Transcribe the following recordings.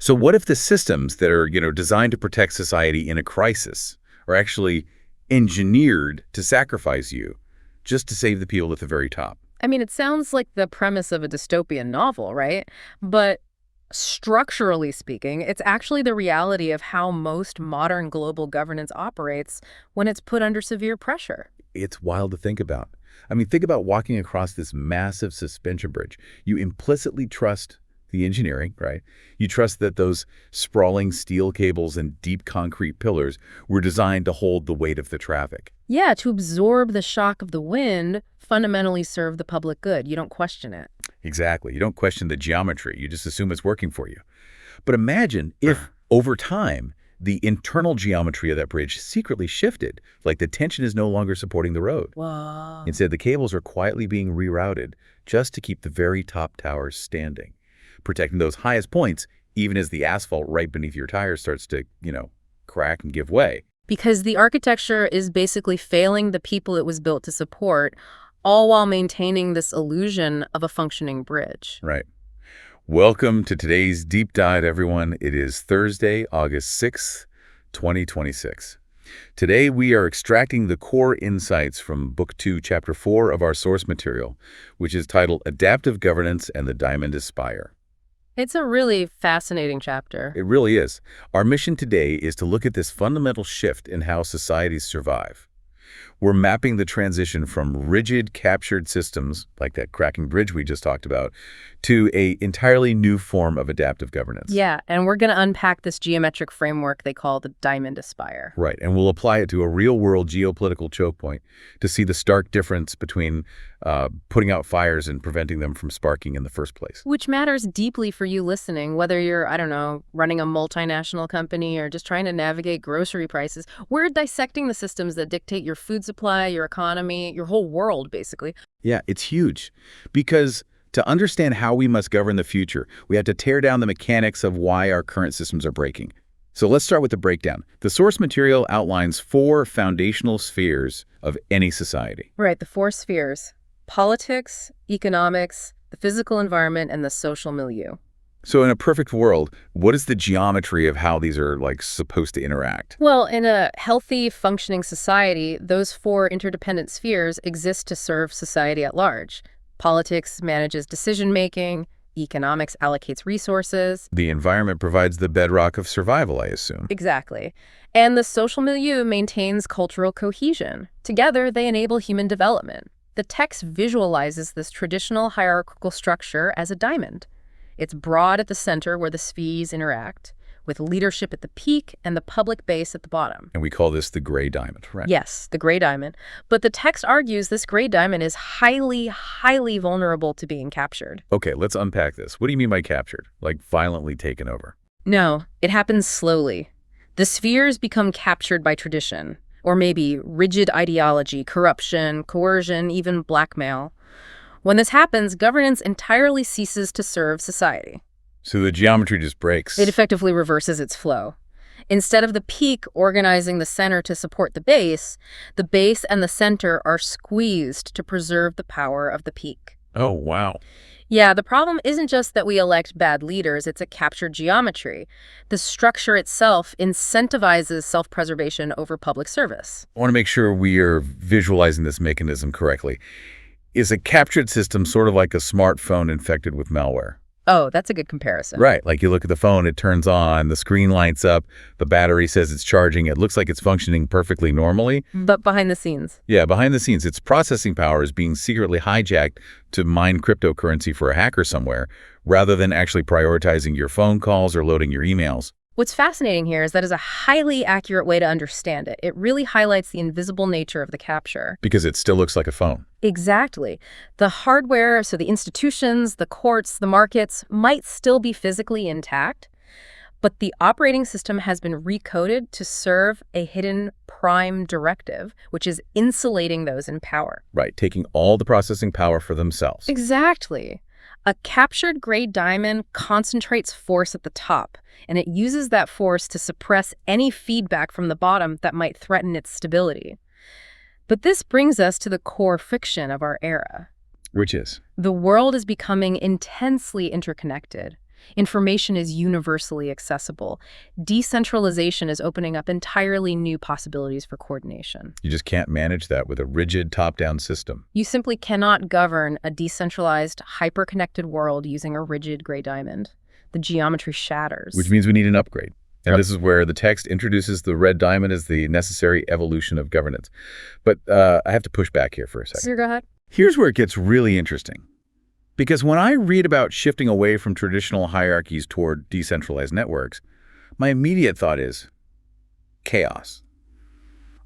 So what if the systems that are, designed to protect society in a crisis are actually engineered to sacrifice you just to save the people at the very top? I mean, it sounds like the premise of a dystopian novel, right? But structurally speaking, it's actually the reality of how most modern global governance operates when it's put under severe pressure. It's wild to think about. I mean, think about walking across this massive suspension bridge. You implicitly trust the engineering, right? You trust that those sprawling steel cables and deep concrete pillars were designed to hold the weight of the traffic. Yeah, to absorb the shock of the wind, fundamentally serve the public good. You don't question it. Exactly. You don't question the geometry. You just assume it's working for you. But imagine if, over time, the internal geometry of that bridge secretly shifted, like the tension is no longer supporting the road. Whoa. Instead, the cables are quietly being rerouted just to keep the very top towers standing, protecting those highest points, even as the asphalt right beneath your tires starts to, crack and give way. Because the architecture is basically failing the people it was built to support, all while maintaining this illusion of a functioning bridge. Right. Welcome to today's Deep Dive, everyone. It is Thursday, August 6th, 2026. Today, we are extracting the core insights from Book 2, Chapter 4 of our source material, which is titled Adaptive Governance and the Diamond A-Spire. It's a really fascinating chapter. It really is. Our mission today is to look at this fundamental shift in how societies survive. We're mapping the transition from rigid captured systems, like that cracking bridge we just talked about, to an entirely new form of adaptive governance. Yeah, and we're going to unpack this geometric framework they call the Diamond A-Spire. Right, and we'll apply it to a real-world geopolitical choke point to see the stark difference between putting out fires and preventing them from sparking in the first place. Which matters deeply for you listening, whether you're, running a multinational company or just trying to navigate grocery prices. We're dissecting the systems that dictate your food supply, your economy, your whole world, basically. Yeah, it's huge, because to understand how we must govern the future, we have to tear down the mechanics of why our current systems are breaking. So let's start with the breakdown. The source material outlines 4 foundational spheres of any society. Right, the 4 spheres: politics, economics, the physical environment, and the social milieu. So in a perfect world, what is the geometry of how these are supposed to interact? Well, in a healthy, functioning society, those 4 interdependent spheres exist to serve society at large. Politics manages decision-making, economics allocates resources. The environment provides the bedrock of survival, I assume. Exactly. And the social milieu maintains cultural cohesion. Together, they enable human development. The text visualizes this traditional hierarchical structure as a diamond. It's broad at the center where the spheres interact, with leadership at the peak and the public base at the bottom. And we call this the gray diamond, right? Yes, the gray diamond. But the text argues this gray diamond is highly, highly vulnerable to being captured. Okay, let's unpack this. What do you mean by captured? Like violently taken over? No, it happens slowly. The spheres become captured by tradition, or maybe rigid ideology, corruption, coercion, even blackmail. When this happens, governance entirely ceases to serve society. So the geometry just breaks. It effectively reverses its flow. Instead of the peak organizing the center to support the base and the center are squeezed to preserve the power of the peak. Oh, wow. Yeah, the problem isn't just that we elect bad leaders, it's a captured geometry. The structure itself incentivizes self-preservation over public service. I want to make sure we are visualizing this mechanism correctly. Is a captured system sort of like a smartphone infected with malware? Oh, that's a good comparison. Right. Like you look at the phone, it turns on, the screen lights up, the battery says it's charging, it looks like it's functioning perfectly normally. But behind the scenes. Yeah, behind the scenes, its processing power is being secretly hijacked to mine cryptocurrency for a hacker somewhere, rather than actually prioritizing your phone calls or loading your emails. What's fascinating here is that is a highly accurate way to understand it. It really highlights the invisible nature of the capture. Because it still looks like a phone. Exactly. The hardware, so the institutions, the courts, the markets, might still be physically intact, but the operating system has been recoded to serve a hidden prime directive, which is insulating those in power. Right, taking all the processing power for themselves. Exactly. A captured gray diamond concentrates force at the top, and it uses that force to suppress any feedback from the bottom that might threaten its stability. But this brings us to the core friction of our era. Which is? The world is becoming intensely interconnected. Information is universally accessible. Decentralization is opening up entirely new possibilities for coordination. You just can't manage that with a rigid top-down system. You simply cannot govern a decentralized, hyper-connected world using a rigid gray diamond. The geometry shatters. Which means we need an upgrade. And Yep. this is where the text introduces the red diamond as the necessary evolution of governance. But I have to push back here for a second. So go ahead. Here's where it gets really interesting. Because when I read about shifting away from traditional hierarchies toward decentralized networks, my immediate thought is chaos.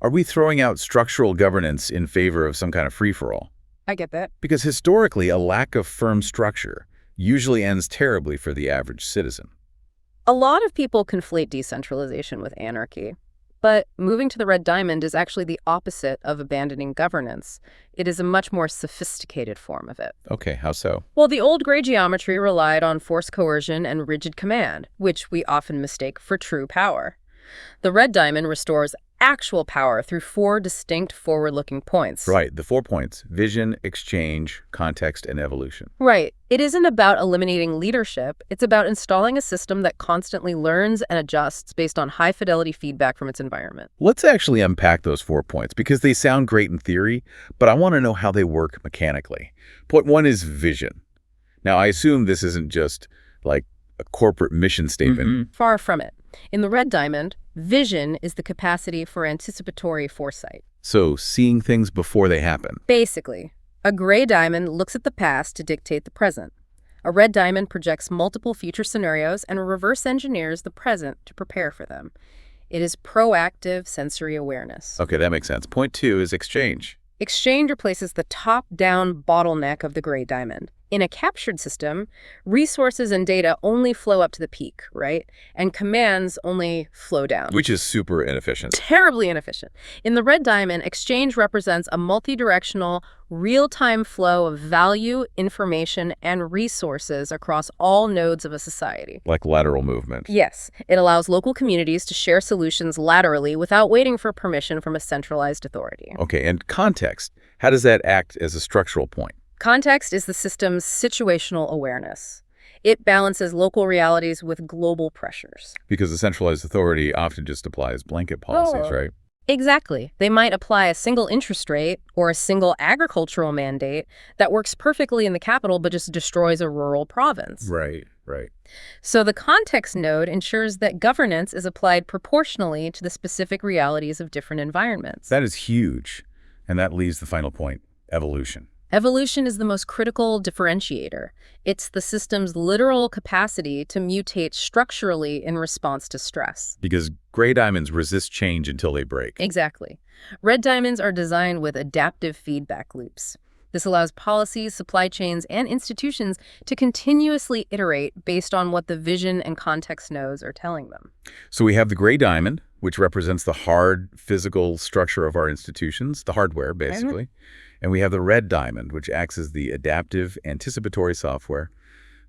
Are we throwing out structural governance in favor of some kind of free-for-all? I get that. Because historically, a lack of firm structure usually ends terribly for the average citizen. A lot of people conflate decentralization with anarchy. But moving to the red diamond is actually the opposite of abandoning governance. It is a much more sophisticated form of it. Okay, how so? Well, the old gray geometry relied on forced coercion and rigid command, which we often mistake for true power. The red diamond restores actual power through 4 distinct forward-looking points. Right, the 4 points: vision, exchange, context, and evolution. Right. It isn't about eliminating leadership. It's about installing a system that constantly learns and adjusts based on high-fidelity feedback from its environment. Let's actually unpack those 4 points, because they sound great in theory, but I want to know how they work mechanically. Point 1 is vision. Now, I assume this isn't just like a corporate mission statement. Far from it. In the red diamond, vision is the capacity for anticipatory foresight. So, seeing things before they happen. Basically, a gray diamond looks at the past to dictate the present. A red diamond projects multiple future scenarios and reverse engineers the present to prepare for them. It is proactive sensory awareness. Okay, that makes sense. Point 2 is exchange. Exchange replaces the top-down bottleneck of the gray diamond. In a captured system, resources and data only flow up to the peak, right? And commands only flow down. Which is super inefficient. Terribly inefficient. In the red diamond, exchange represents a multi-directional, real-time flow of value, information, and resources across all nodes of a society. Like lateral movement. Yes, it allows local communities to share solutions laterally without waiting for permission from a centralized authority. Okay, and context. How does that act as a structural point? Context is the system's situational awareness. It balances local realities with global pressures. Because the centralized authority often just applies blanket policies, right? Exactly. They might apply a single interest rate or a single agricultural mandate that works perfectly in the capital but just destroys a rural province. Right, right. So the context node ensures that governance is applied proportionally to the specific realities of different environments. That is huge. And that leaves the final point, evolution. Evolution is the most critical differentiator. It's the system's literal capacity to mutate structurally in response to stress. Because gray diamonds resist change until they break. Exactly. Red diamonds are designed with adaptive feedback loops. This allows policies, supply chains, and institutions to continuously iterate based on what the vision and context nodes are telling them. So we have the gray diamond, which represents the hard physical structure of our institutions, the hardware, basically. And we have the red diamond, which acts as the adaptive, anticipatory software,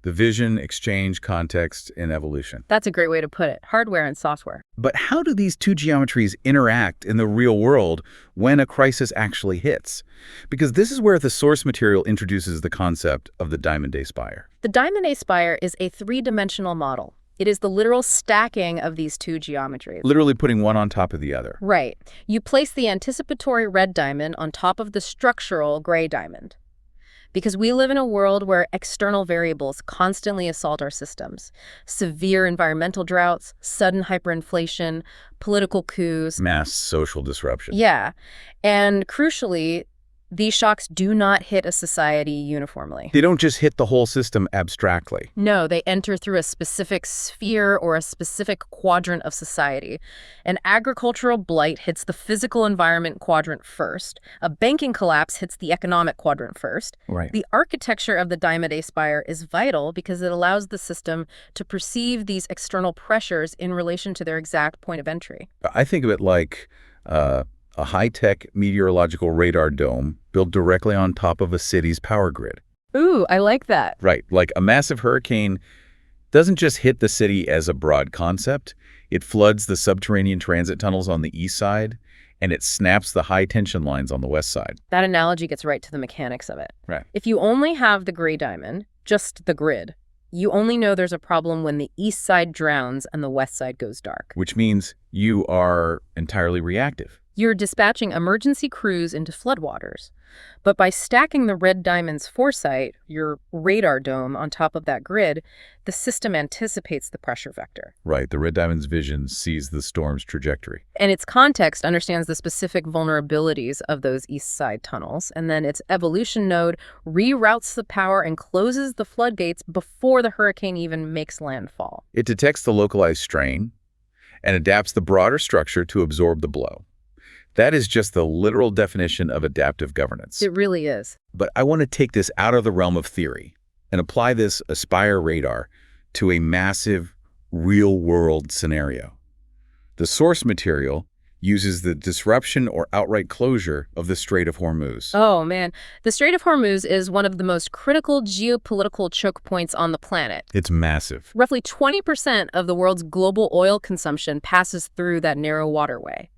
the vision, exchange, context, and evolution. That's a great way to put it, hardware and software. But how do these 2 geometries interact in the real world when a crisis actually hits? Because this is where the source material introduces the concept of the Diamond A-Spire. The Diamond A-Spire is a 3-dimensional model. It is the literal stacking of these 2 geometries. Literally putting one on top of the other. Right. You place the anticipatory red diamond on top of the structural gray diamond. Because we live in a world where external variables constantly assault our systems. Severe environmental droughts, sudden hyperinflation, political coups. Mass social disruption. Yeah. And crucially, these shocks do not hit a society uniformly. They don't just hit the whole system abstractly. No, they enter through a specific sphere or a specific quadrant of society. An agricultural blight hits the physical environment quadrant first. A banking collapse hits the economic quadrant first. Right. The architecture of the Diamond A-Spire is vital because it allows the system to perceive these external pressures in relation to their exact point of entry. I think of it like a high-tech meteorological radar dome built directly on top of a city's power grid. Ooh, I like that. Right, like a massive hurricane doesn't just hit the city as a broad concept. It floods the subterranean transit tunnels on the east side, and it snaps the high-tension lines on the west side. That analogy gets right to the mechanics of it. Right. If you only have the gray diamond, just the grid, You only know there's a problem when the east side drowns and the west side goes dark. Which means you are entirely reactive. You're dispatching emergency crews into floodwaters. But by stacking the red diamond's foresight, your radar dome, on top of that grid, the system anticipates the pressure vector. Right, the red diamond's vision sees the storm's trajectory. And its context understands the specific vulnerabilities of those east side tunnels, and then its evolution node reroutes the power and closes the floodgates before the hurricane even makes landfall. It detects the localized strain and adapts the broader structure to absorb the blow. That is just the literal definition of adaptive governance. It really is. But I want to take this out of the realm of theory and apply this A-Spire radar to a massive, real-world scenario. The source material uses the disruption or outright closure of the Strait of Hormuz. Oh, man. The Strait of Hormuz is one of the most critical geopolitical choke points on the planet. It's massive. Roughly 20% of the world's global oil consumption passes through that narrow waterway.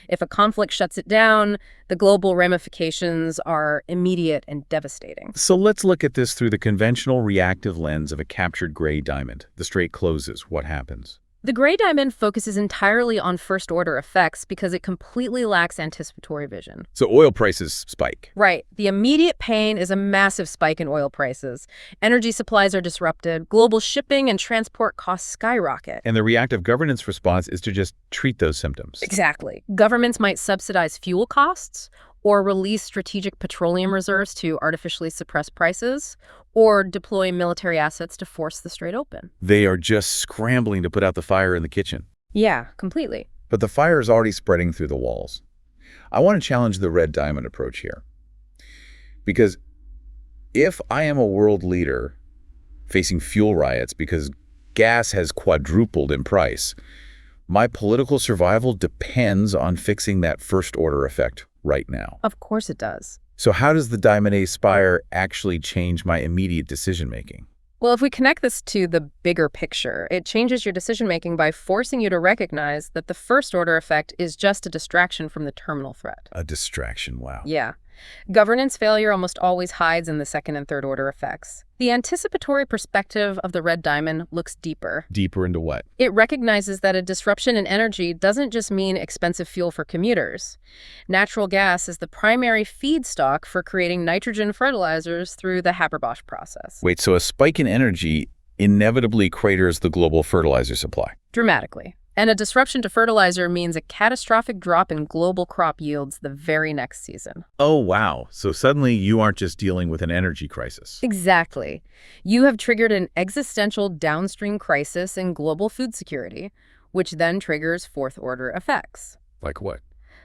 If a conflict shuts it down, the global ramifications are immediate and devastating. So let's look at this through the conventional reactive lens of a captured gray diamond. The strait closes. What happens? The gray diamond focuses entirely on first-order effects because it completely lacks anticipatory vision. So oil prices spike. Right. The immediate pain is a massive spike in oil prices. Energy supplies are disrupted. Global shipping and transport costs skyrocket. And the reactive governance response is to just treat those symptoms. Exactly. Governments might subsidize fuel costs or release strategic petroleum reserves to artificially suppress prices, or deploy military assets to force the strait open. They are just scrambling to put out the fire in the kitchen. Yeah, completely. But the fire is already spreading through the walls. I want to challenge the red diamond approach here. Because if I am a world leader facing fuel riots because gas has quadrupled in price, my political survival depends on fixing that first-order effect right now. Of course it does. So how does the Diamond A-Spire actually change my immediate decision-making? Well, if we connect this to the bigger picture, it changes your decision-making by forcing you to recognize that the first-order effect is just a distraction from the terminal threat. A distraction, wow. Yeah. Governance failure almost always hides in the second and third order effects. The anticipatory perspective of the red diamond looks deeper. Deeper into what? It recognizes that a disruption in energy doesn't just mean expensive fuel for commuters. Natural gas is the primary feedstock for creating nitrogen fertilizers through the Haber-Bosch process. Wait, so a spike in energy inevitably craters the global fertilizer supply? Dramatically. And a disruption to fertilizer means a catastrophic drop in global crop yields the very next season. Oh, wow. So suddenly you aren't just dealing with an energy crisis. Exactly. You have triggered an existential downstream crisis in global food security, which then triggers fourth-order effects. Like what?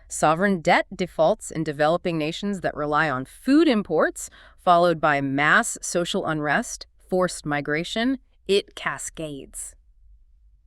Sovereign debt defaults in developing nations that rely on food imports, followed by mass social unrest, forced migration. It cascades.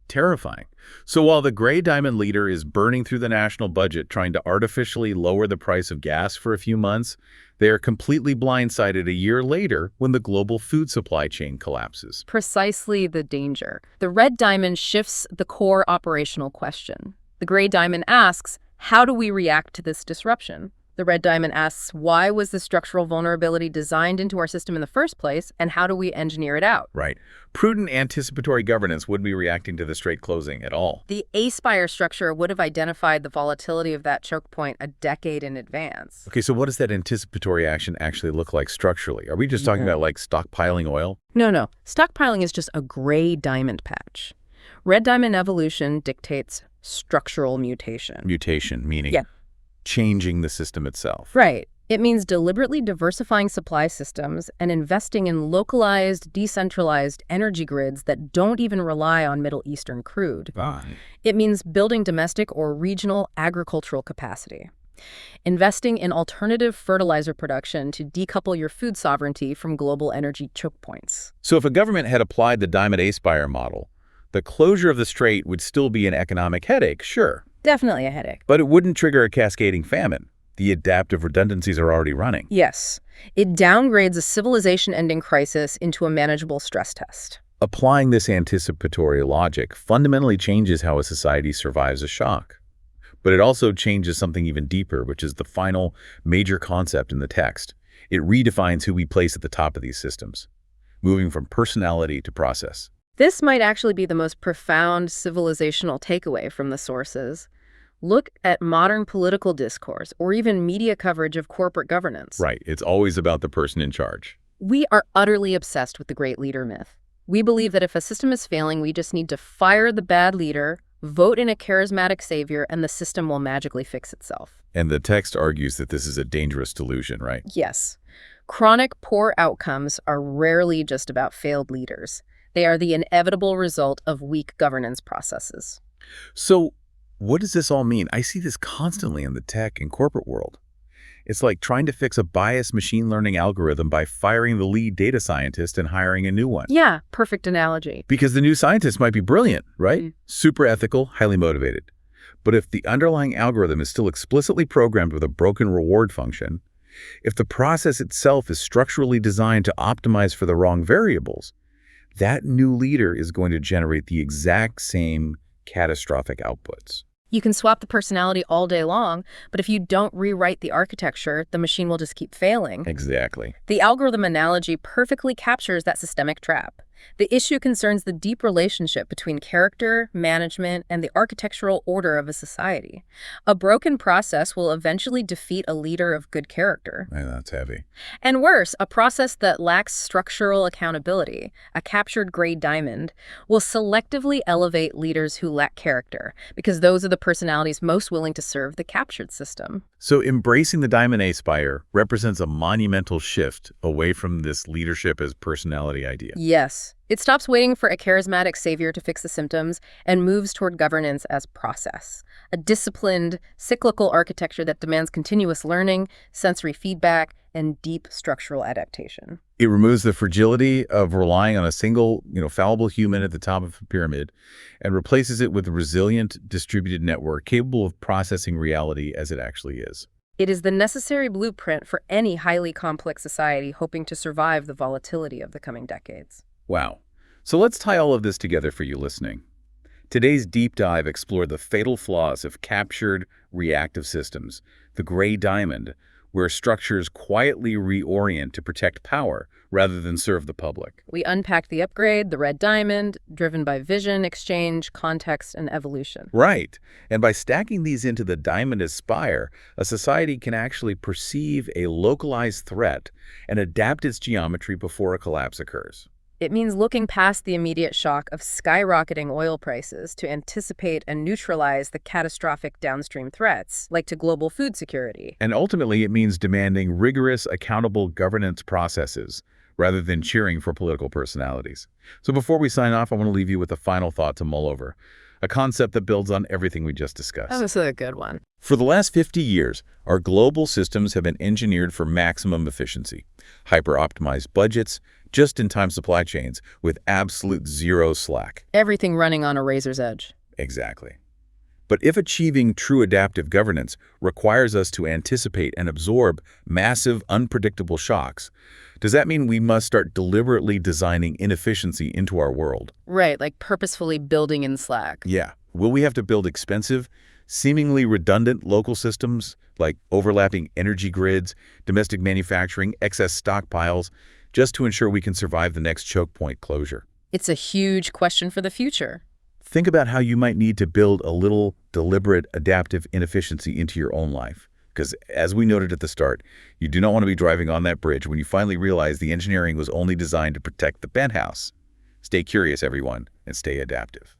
Terrifying. So while the gray diamond leader is burning through the national budget trying to artificially lower the price of gas for a few months, they are completely blindsided a year later when the global food supply chain collapses. Precisely the danger. The red diamond shifts the core operational question. The gray diamond asks, how do we react to this disruption? The red diamond asks, why was the structural vulnerability designed into our system in the first place, and how do we engineer it out? Right. Prudent anticipatory governance wouldn't be reacting to the strait closing at all. The A-Spire structure would have identified the volatility of that choke point a decade in advance. Okay, so what does that anticipatory action actually look like structurally? Are we just talking about like stockpiling oil? No. Stockpiling is just a gray diamond patch. Red diamond evolution dictates structural mutation. Mutation, meaning Yeah. changing the system itself. Right. It means deliberately diversifying supply systems and investing in localized, decentralized energy grids that don't even rely on Middle Eastern crude. It means building domestic or regional agricultural capacity. Investing in alternative fertilizer production to decouple your food sovereignty from global energy choke points. So if a government had applied the Diamond A-Spire model, the closure of the strait would still be an economic headache, sure. Definitely a headache. But it wouldn't trigger a cascading famine. The adaptive redundancies are already running. Yes. It downgrades a civilization-ending crisis into a manageable stress test. Applying this anticipatory logic fundamentally changes how a society survives a shock. But it also changes something even deeper, which is the final major concept in the text. It redefines who we place at the top of these systems. moving from personality to process. This might actually be the most profound civilizational takeaway from the sources. Look at modern political discourse or even media coverage of corporate governance. Right. It's always about the person in charge. We are utterly obsessed with the great leader myth. We believe that if a system is failing, we just need to fire the bad leader, vote in a charismatic savior, and the system will magically fix itself. And the text argues that this is a dangerous delusion, right? Yes. Chronic poor outcomes are rarely just about failed leaders. They are the inevitable result of weak governance processes. So what does this all mean? I see this constantly in the tech and corporate world. It's like trying to fix a biased machine learning algorithm by firing the lead data scientist and hiring a new one. Yeah, perfect analogy. Because the new scientist might be brilliant, right? Super ethical, highly motivated. But if the underlying algorithm is still explicitly programmed with a broken reward function, if the process itself is structurally designed to optimize for the wrong variables, that new leader is going to generate the exact same catastrophic outputs. You can swap the personality all day long, but if you don't rewrite the architecture, the machine will just keep failing. Exactly. The algorithm analogy perfectly captures that systemic trap. The issue concerns the deep relationship between character, management, and the architectural order of a society. A broken process will eventually defeat a leader of good character. Man, that's heavy. And worse, a process that lacks structural accountability, a captured gray diamond, will selectively elevate leaders who lack character, because those are the personalities most willing to serve the captured system. So embracing the Diamond A-Spire represents a monumental shift away from this leadership as personality idea. Yes. It stops waiting for a charismatic savior to fix the symptoms and moves toward governance as process, a disciplined, cyclical architecture that demands continuous learning, sensory feedback, and deep structural adaptation. It removes the fragility of relying on a single, fallible human at the top of a pyramid and replaces it with a resilient, distributed network capable of processing reality as it actually is. It is the necessary blueprint for any highly complex society hoping to survive the volatility of the coming decades. Wow. So let's tie all of this together for you listening. Today's deep dive explored the fatal flaws of captured reactive systems, the gray diamond, where structures quietly reorient to protect power rather than serve the public. We unpacked the upgrade, the red diamond, driven by vision, exchange, context, and evolution. Right. And by stacking these into the Diamond A-Spire, a society can actually perceive a localized threat and adapt its geometry before a collapse occurs. It means looking past the immediate shock of skyrocketing oil prices to anticipate and neutralize the catastrophic downstream threats, like to global food security. And ultimately, it means demanding rigorous, accountable governance processes rather than cheering for political personalities. So before we sign off, I want to leave you with a final thought to mull over, a concept that builds on everything we just discussed. Oh, this is a good one. For the last 50 years, our global systems have been engineered for maximum efficiency, hyper-optimized budgets, just-in-time supply chains with absolute zero slack. Everything running on a razor's edge. Exactly. But if achieving true adaptive governance requires us to anticipate and absorb massive, unpredictable shocks, does that mean we must start deliberately designing inefficiency into our world? Right, like purposefully building in slack. Yeah. Will we have to build expensive, seemingly redundant local systems like overlapping energy grids, domestic manufacturing, excess stockpiles, just to ensure we can survive the next choke point closure? It's a huge question for the future. Think about how you might need to build a little deliberate adaptive inefficiency into your own life. Because as we noted at the start, you do not want to be driving on that bridge when you finally realize the engineering was only designed to protect the penthouse. Stay curious, everyone, and stay adaptive.